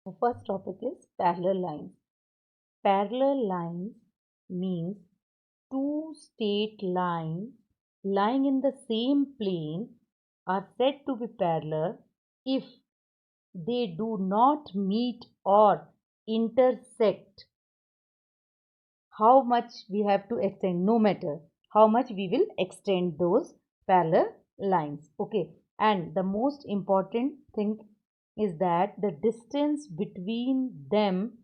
The first topic is parallel lines. Parallel lines means two straight lines lying in the same plane are said to be parallel if they do not meet or intersect. How much we have to extend, no matter how much we will extend those parallel lines. Okay, and the most important thing is that the distance between them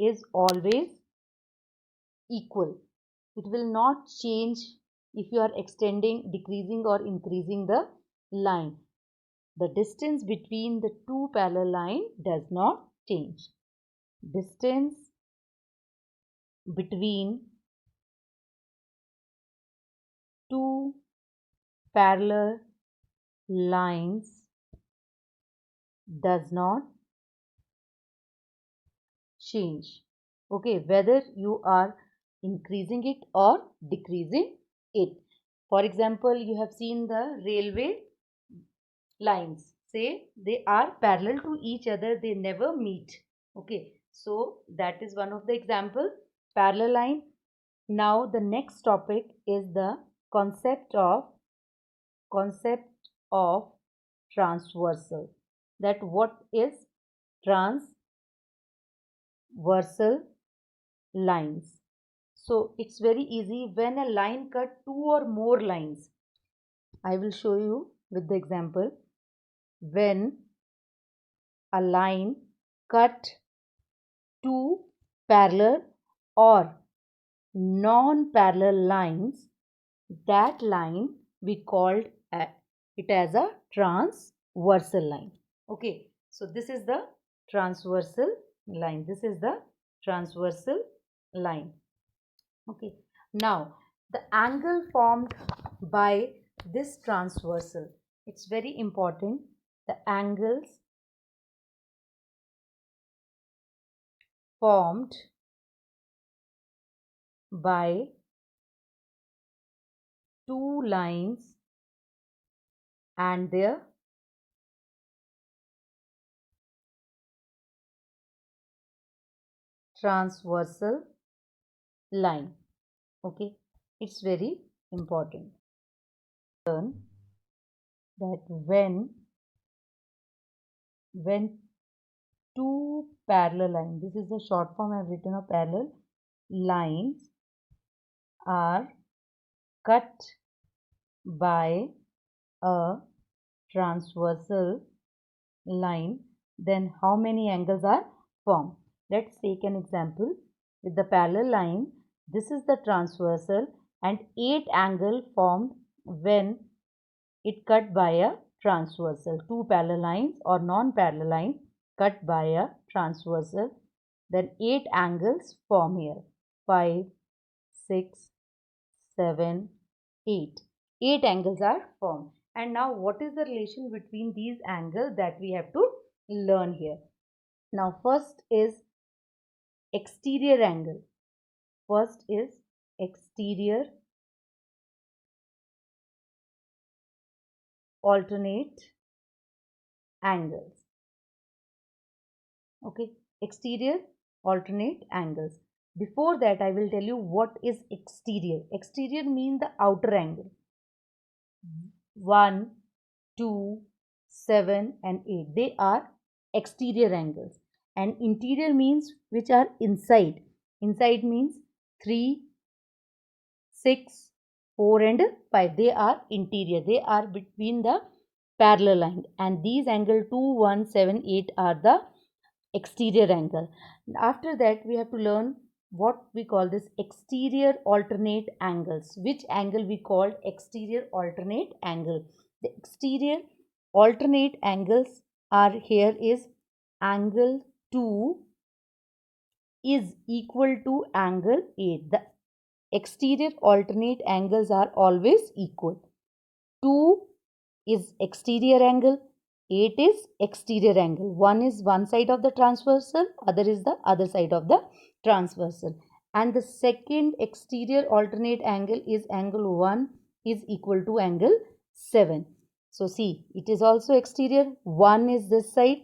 is always equal. It will not change if you are extending, decreasing or increasing the line. The distance between the two parallel line does not change. Distance between two parallel lines does not change. Okay, whether you are increasing it or decreasing it. For example, you have seen the railway lines. Say they are parallel to each other, they never meet. Okay, so that is one of the example, parallel line. Now the next topic is the concept of transversal. That what is transversal lines? So it's very easy. When a line cut two or more lines, I will show you with the example. When a line cut two parallel or non-parallel lines, that line we called it as a transversal line. Okay, so this is the transversal line. This is the transversal line. Okay, now the angle formed by this transversal, it's very important. The angles formed by two lines and their transversal line. Okay, it's very important. Learn that when two parallel lines, this is the short form I have written of parallel lines, are cut by a transversal line, then how many angles are formed? Let's take an example with the parallel line. This is the transversal and 8 angle formed when it cut by a transversal. Two parallel lines or non-parallel lines cut by a transversal, then 8 angles form here. 5, 6, 7, 8. 8 angles are formed. And now what is the relation between these angles that we have to learn here? Now first is exterior angle. First is exterior alternate angles. Okay, exterior alternate angles. Before that, I will tell you what is exterior. Exterior means the outer angle. 1, 2, 7 and 8. They are exterior angles. And interior means which are inside. Inside means 3, 6, 4 and 5. They are interior. They are between the parallel line. And these angle 2, 1, 7, 8 are the exterior angle. After that, we have to learn what we call this exterior alternate angles. Which angle we call exterior alternate angle? The exterior alternate angles are here is angle 2 is equal to angle 8. The exterior alternate angles are always equal. 2 is exterior angle, 8 is exterior angle. One is one side of the transversal, other is the other side of the transversal. And the second exterior alternate angle is angle 1 is equal to angle 7. So see, it is also exterior. 1 is this side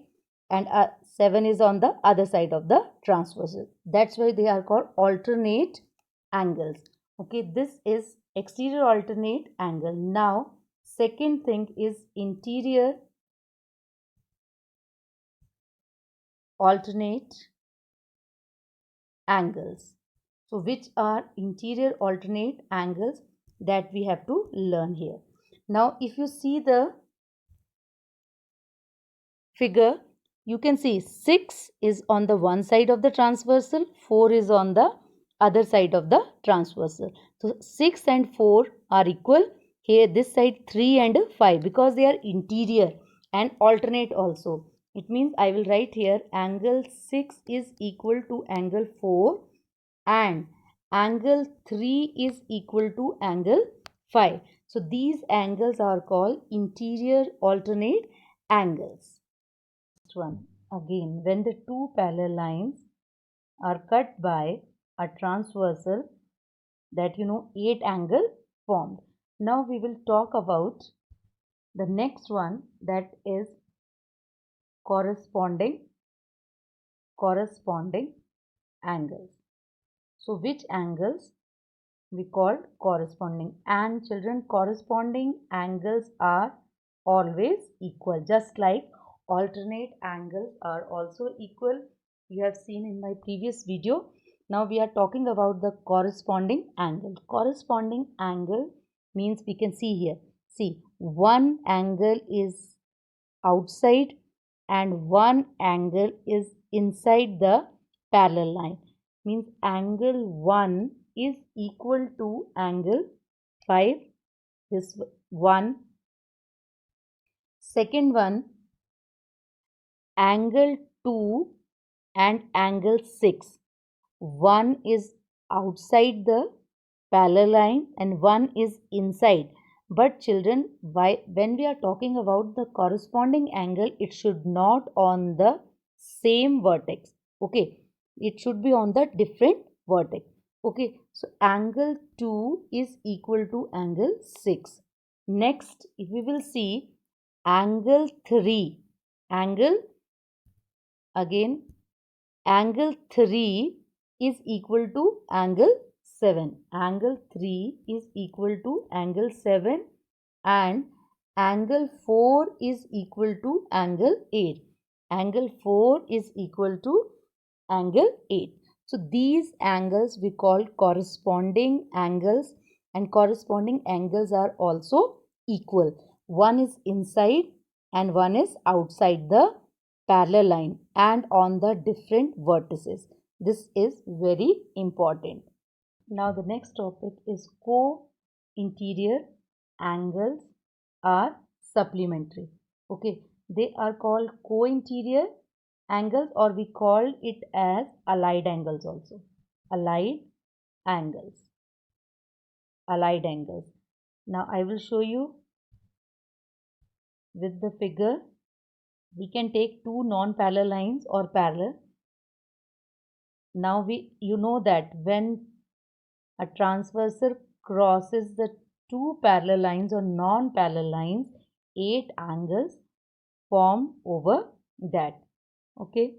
and 7 is on the other side of the transversal. That's why they are called alternate angles. Okay, this is exterior alternate angle. Now, second thing is interior alternate angles. So, which are interior alternate angles that we have to learn here. Now, if you see the figure, you can see 6 is on the one side of the transversal, 4 is on the other side of the transversal. So 6 and 4 are equal. Here this side 3 and 5 because they are interior and alternate also. It means I will write here angle 6 is equal to angle 4 and angle 3 is equal to angle 5. So these angles are called interior alternate angles. One again, when the two parallel lines are cut by a transversal, that 8 angle formed. Now we will talk about the next one, that is corresponding angles. So which angles we call corresponding? And children, corresponding angles are always equal, just like alternate angles are also equal. You have seen in my previous video. Now we are talking about the corresponding angle. Corresponding angle means we can see here. See, one angle is outside and one angle is inside the parallel line. Means angle 1 is equal to angle 5. This one. Second one, angle 2 and angle 6. One is outside the parallel line and one is inside. But children, when we are talking about the corresponding angle, it should not on the same vertex. Okay, it should be on the different vertex. Okay, so angle 2 is equal to angle 6. Next, if we will see angle 3, angle again angle 3 is equal to angle 7. Angle 3 is equal to angle 7 and angle 4 is equal to angle 8. Angle 4 is equal to angle 8. So these angles we call corresponding angles, and corresponding angles are also equal. One is inside and one is outside the parallel line and on the different vertices. This is very important. Now the next topic is co-interior angles are supplementary. Okay, they are called co-interior angles, or we call it as allied angles also. Allied angles. Allied angles. Now I will show you with the figure. We can take two non-parallel lines or parallel. Now you know that when a transversal crosses the two parallel lines or non-parallel lines, 8 angles form over that. Okay,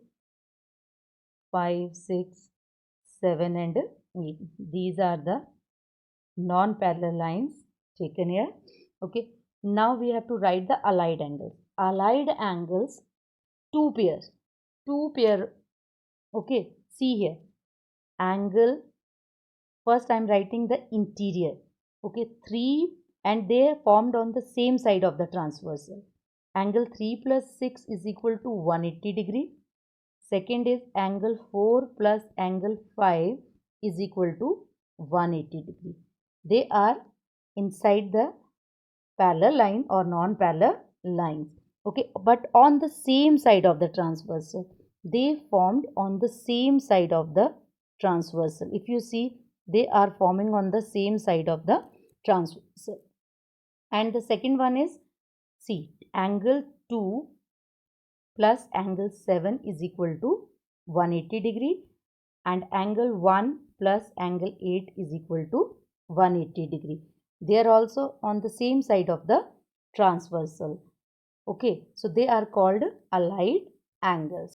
5, 6, 7 and 8. These are the non-parallel lines taken here. Okay, now we have to write the allied angles. Allied angles, two pairs. Okay, see here, angle, first I am writing the interior. Okay, 3, and they are formed on the same side of the transversal. Angle 3 plus 6 is equal to 180 degree. Second is angle 4 plus angle 5 is equal to 180 degree. They are inside the parallel line or non-parallel lines. Okay, but on the same side of the transversal. They formed on the same side of the transversal. If you see, they are forming on the same side of the transversal. And the second one is, see, angle 2 plus angle 7 is equal to 180 degree and angle 1 plus angle 8 is equal to 180 degree. They are also on the same side of the transversal. Okay, so they are called allied angles.